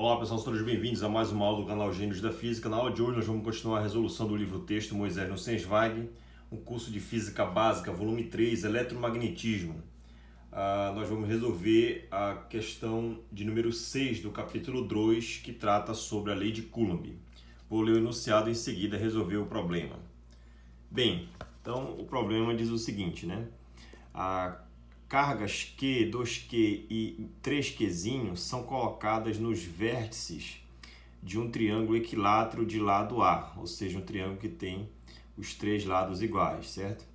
Olá pessoal, sejam todos bem-vindos a mais uma aula do canal Gênios da Física. Na aula de hoje nós vamos continuar a resolução do livro-texto Moisés no Sensweig, um curso de Física Básica, volume 3, Eletromagnetismo. Nós vamos resolver a questão de número 6 do capítulo 2, que trata sobre a lei de Coulomb. Vou ler o enunciado e em seguida resolver o problema. Bem, então o problema diz o seguinte, né? Cargas Q, 2Q e 3Qzinho são colocadas nos vértices de um triângulo equilátero de lado A, ou seja, um triângulo que tem os três lados iguais, certo?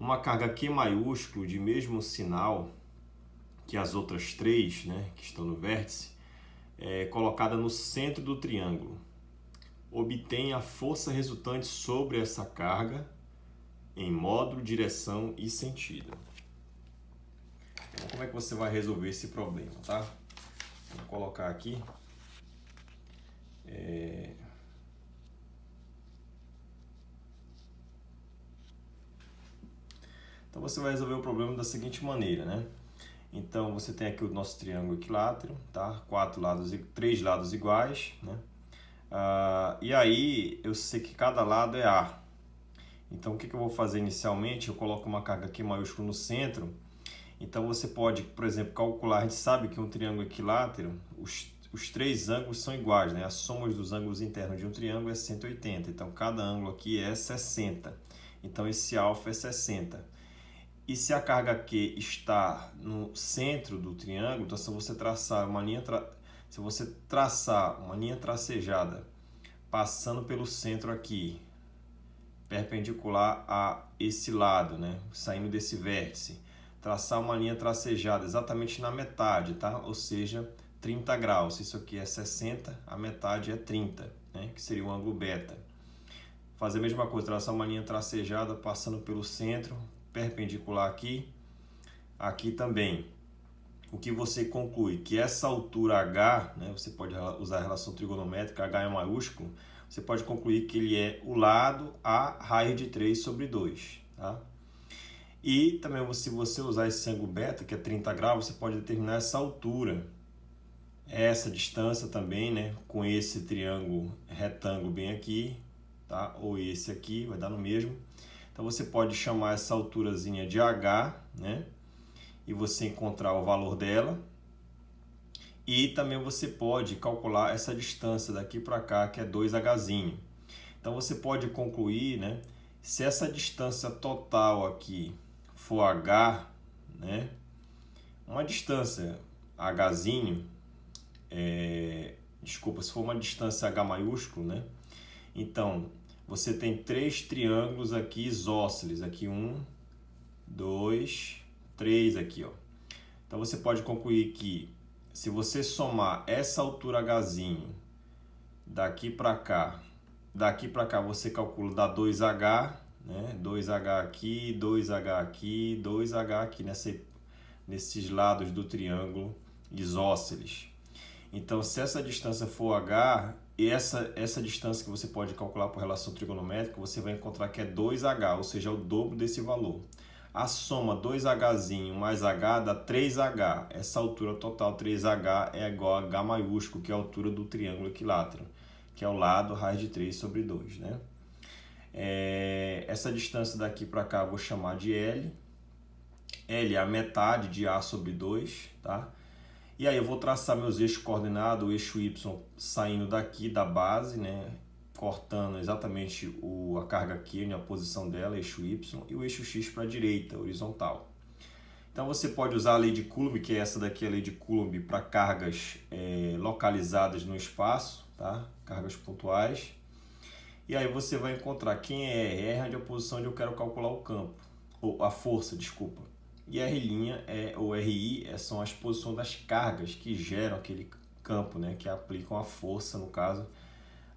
Uma carga Q maiúsculo de mesmo sinal que as outras três, né, que estão no vértice, é colocada no centro do triângulo. Obtém a força resultante sobre essa carga em módulo, direção e sentido. Então, como é que você vai resolver esse problema, tá? Vou colocar aqui. Então você vai resolver o problema da seguinte maneira, né? Então você tem aqui o nosso triângulo equilátero, tá? Três lados iguais, né? E aí eu sei que cada lado é A. Então o que eu vou fazer inicialmente? Eu coloco uma carga Q maiúscula no centro. Então você pode, por exemplo, calcular, a gente sabe que um triângulo equilátero, os três ângulos são iguais, né? A soma dos ângulos internos de um triângulo é 180, então cada ângulo aqui é 60. Então esse alfa é 60. E se a carga Q está no centro do triângulo, então se você traçar uma linha, tracejada passando pelo centro aqui, perpendicular a esse lado, né? Saindo desse vértice, traçar uma linha tracejada exatamente na metade, tá? Ou seja, 30 graus. Se isso aqui é 60, a metade é 30, né? Que seria o ângulo beta. Fazer a mesma coisa, traçar uma linha tracejada passando pelo centro, perpendicular aqui, aqui também. O que você conclui? Que essa altura H, né? Você pode usar a relação trigonométrica, H é maiúsculo, você pode concluir que ele é o lado A raiz de 3 sobre 2, tá? E também, se você usar esse ângulo beta, que é 30 graus, você pode determinar essa altura, essa distância também, né? Com esse triângulo retângulo bem aqui, tá? Ou esse aqui, vai dar no mesmo. Então você pode chamar essa alturazinha de H, né? E você encontrar o valor dela. E também você pode calcular essa distância daqui para cá, que é 2Hzinho. Então você pode concluir, né? Se essa distância total aqui for H, né? Uma distância Hzinho, se for uma distância H maiúsculo, né? Então, você tem três triângulos aqui isósceles, aqui 1, 2, 3 aqui, ó. Então você pode concluir que se você somar essa altura Hzinho daqui para cá você calcula, dá 2H, né? 2H aqui, 2H aqui, 2H aqui nesses lados do triângulo isósceles. Então, se essa distância for H, e essa distância que você pode calcular por relação trigonométrica, você vai encontrar que é 2H, ou seja, é o dobro desse valor. A soma 2Hzinho mais H dá 3H. Essa altura total 3H é igual a H maiúsculo, que é a altura do triângulo equilátero, que é o lado raiz de 3 sobre 2, né? Essa distância daqui para cá eu vou chamar de L. L é a metade de A sobre 2, tá? E aí eu vou traçar meus eixos coordenados, o eixo Y saindo daqui da base, né? Cortando exatamente a carga Q, né? A posição dela, eixo Y, e o eixo X para a direita, horizontal. Então você pode usar a lei de Coulomb, que é essa daqui, a lei de Coulomb, para cargas localizadas no espaço, tá? Cargas pontuais. E aí você vai encontrar quem é R. R é a posição onde eu quero calcular o campo, ou a força, desculpa. E R' ou RI são as posições das cargas que geram aquele campo, né? Que aplicam a força, no caso,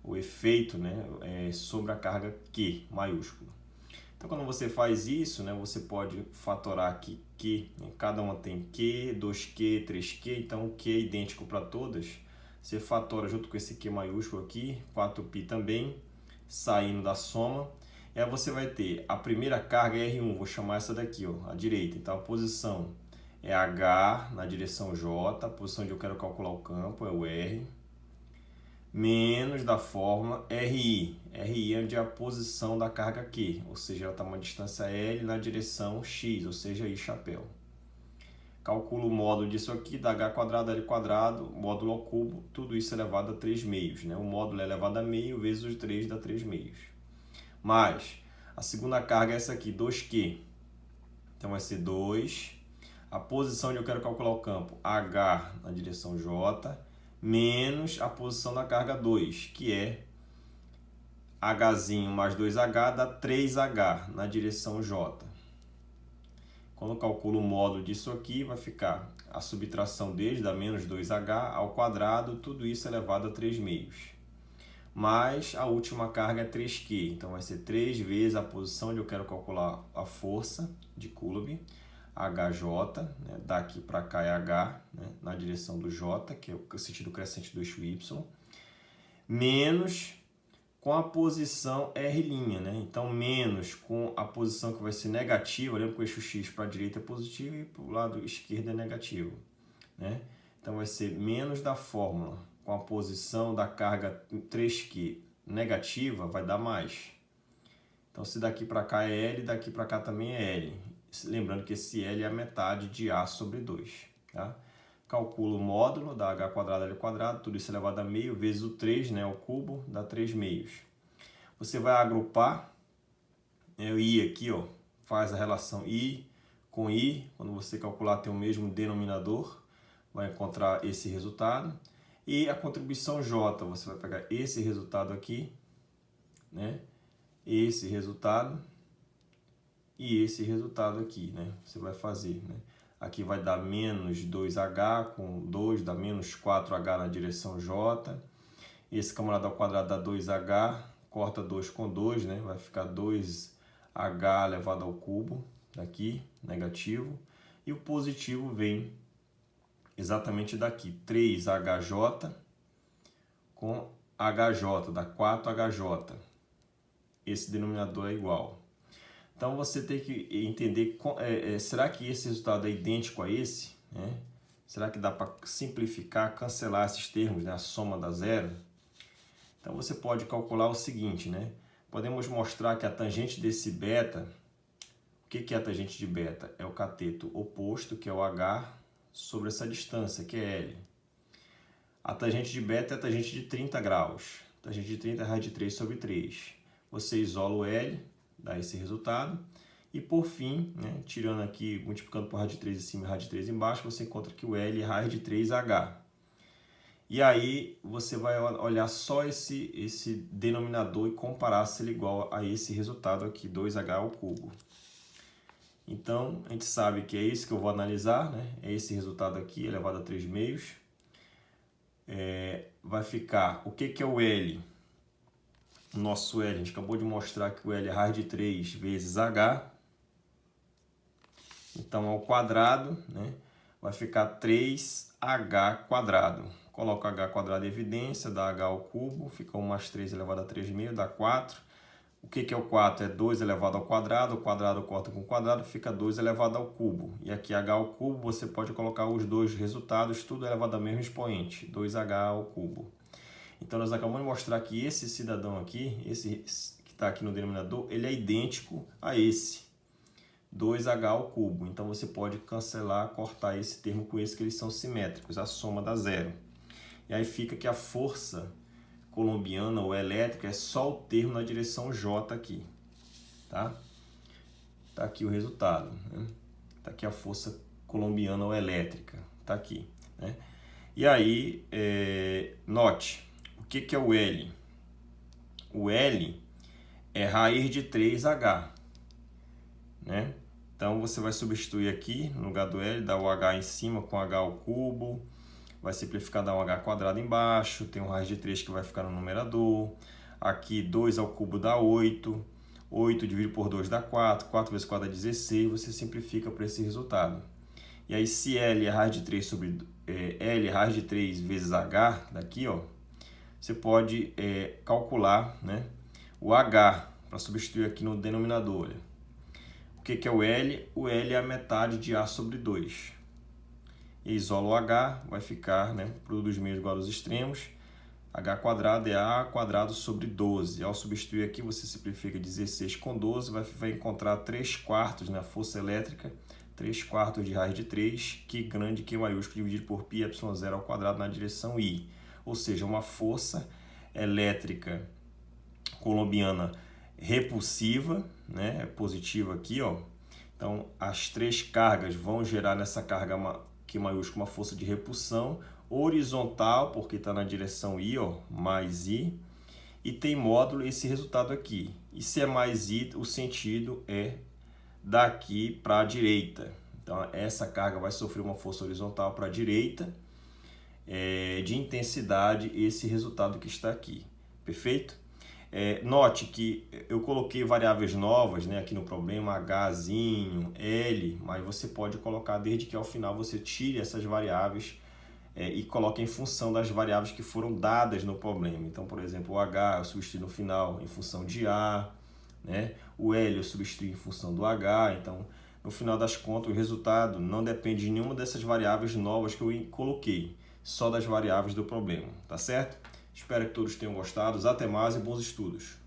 o efeito, né? Sobre a carga Q maiúsculo. Então, quando você faz isso, né? Você pode fatorar aqui Q, né? Cada uma tem Q, 2Q, 3Q, então Q é idêntico para todas. Você fatora junto com esse Q maiúsculo aqui, 4π também, saindo da soma. E aí você vai ter a primeira carga é R1, vou chamar essa daqui, ó, à direita. Então a posição é H na direção J, a posição onde eu quero calcular o campo é o R. menos da fórmula RI. RI é a posição da carga Q, ou seja, ela está uma distância L na direção X, ou seja, I chapéu. Calculo o módulo disso aqui, da H quadrado, L quadrado, módulo ao cubo, tudo isso elevado a 3 meios, né? O módulo é elevado a meio vezes os 3 dá 3 meios. Mas a segunda carga é essa aqui, 2Q. Então vai ser 2. A posição onde eu quero calcular o campo, H na direção J, menos a posição da carga 2, que é Hzinho mais 2H dá 3H na direção J. Quando eu calculo o módulo disso aqui, vai ficar a subtração deles, dá menos 2H ao quadrado, tudo isso elevado a 3 meios. Mais a última carga é 3Q, então vai ser 3 vezes a posição onde eu quero calcular a força de Coulomb, HJ, né? Daqui para cá é H, né? Na direção do J, que é o sentido crescente do eixo Y, menos com a posição R', né? Então, menos com a posição que vai ser negativa, lembra que o eixo X para a direita é positivo e para o lado esquerdo é negativo, né? Então, vai ser menos da fórmula com a posição da carga 3Q negativa, vai dar mais. Então, se daqui para cá é L, daqui para cá também é L. Lembrando que esse L é a metade de A sobre 2, tá? Calculo o módulo da H quadrado, L quadrado, tudo isso elevado a meio, vezes o 3, né, ao cubo, dá 3 meios. Você vai agrupar, o I aqui, ó, faz a relação I com I, quando você calcular tem o mesmo denominador, vai encontrar esse resultado. E a contribuição J, você vai pegar esse resultado aqui, né, esse resultado e esse resultado aqui, né, você vai fazer, né. Aqui vai dar menos 2H, com 2 dá menos 4H na direção J. Esse camarada ao quadrado dá 2H, corta 2 com 2, né? Vai ficar 2H elevado ao cubo, daqui, negativo. E o positivo vem exatamente daqui, 3HJ com HJ, dá 4HJ. Esse denominador é igual. Então, você tem que entender, será que esse resultado é idêntico a esse? Né? Será que dá para simplificar, cancelar esses termos, né? A soma dá zero? Então, você pode calcular o seguinte, né? Podemos mostrar que a tangente desse beta, o que é a tangente de beta? É o cateto oposto, que é o H, sobre essa distância, que é L. A tangente de beta é a tangente de 30 graus. A tangente de 30 é raiz de 3 sobre 3. Você isola o L, dá esse resultado. E por fim, né, tirando aqui, multiplicando por raiz de 3 em cima e raiz de 3 embaixo, você encontra que o L é raiz de 3H. E aí você vai olhar só esse denominador e comparar se ele é igual a esse resultado aqui, 2H ao cubo. Então, a gente sabe que é isso que eu vou analisar, né? É esse resultado aqui, elevado a 3 meios. Vai ficar, o que é o L? O nosso L, a gente acabou de mostrar que o L é raiz de 3 vezes H. Então, ao quadrado, né, vai ficar 3H quadrado. Coloco H quadrado em evidência, dá H ao cubo, fica 1 mais 3 elevado a 3 meio, dá 4. O que é o 4? É 2 elevado ao quadrado, o quadrado corta com o quadrado, fica 2 elevado ao cubo. E aqui H ao cubo, você pode colocar os dois resultados, tudo elevado ao mesmo expoente, 2H ao cubo. Então, nós acabamos de mostrar que esse cidadão aqui, esse que está aqui no denominador, ele é idêntico a esse, 2H ao cubo. Então, você pode cancelar, cortar esse termo com esse, que eles são simétricos, a soma dá zero. E aí fica que a força coulombiana ou elétrica é só o termo na direção J aqui, tá? Tá aqui o resultado, né? Tá aqui a força coulombiana ou elétrica, tá aqui, né? E aí, note, o que é o L? O L é raiz de 3H, né? Então, você vai substituir aqui, no lugar do L, dá o H em cima com H ao cubo, vai simplificar, dá um H quadrado embaixo, tem um raiz de 3 que vai ficar no numerador, aqui 2 ao cubo dá 8, 8 dividido por 2 dá 4, 4 vezes 4 dá 16, você simplifica para esse resultado. E aí, se L é raiz de 3 sobre L é raiz de 3 vezes H, daqui, ó, você pode calcular, né, o H, para substituir aqui no denominador. Olha. O que é o L? O L é a metade de A sobre 2. E isola o H, vai ficar, né, produto dos meios igual aos extremos, H quadrado é A quadrado sobre 12. Ao substituir aqui, você simplifica 16 com 12, vai encontrar 3/4, né, a força elétrica, 3/4 de raiz de 3, Q grande, Q maiúsculo, dividido por π ε0 ao quadrado na direção I. Ou seja, uma força elétrica coulombiana repulsiva, né, positiva aqui, ó. Então, as 3 cargas vão gerar nessa carga Q maiúsculo uma força de repulsão horizontal, porque está na direção I, ó, mais I, e tem módulo esse resultado aqui. E se é mais I, o sentido é daqui para a direita. Então, essa carga vai sofrer uma força horizontal para a direita, de intensidade, esse resultado que está aqui. Perfeito? Note que eu coloquei variáveis novas, né, aqui no problema, Hzinho, L, mas você pode colocar desde que ao final você tire essas variáveis e coloque em função das variáveis que foram dadas no problema. Então, por exemplo, o H eu substituo no final em função de A, né? O L eu substituo em função do H. Então, no final das contas, o resultado não depende de nenhuma dessas variáveis novas que eu coloquei, só das variáveis do problema, tá certo? Espero que todos tenham gostado. Até mais e bons estudos!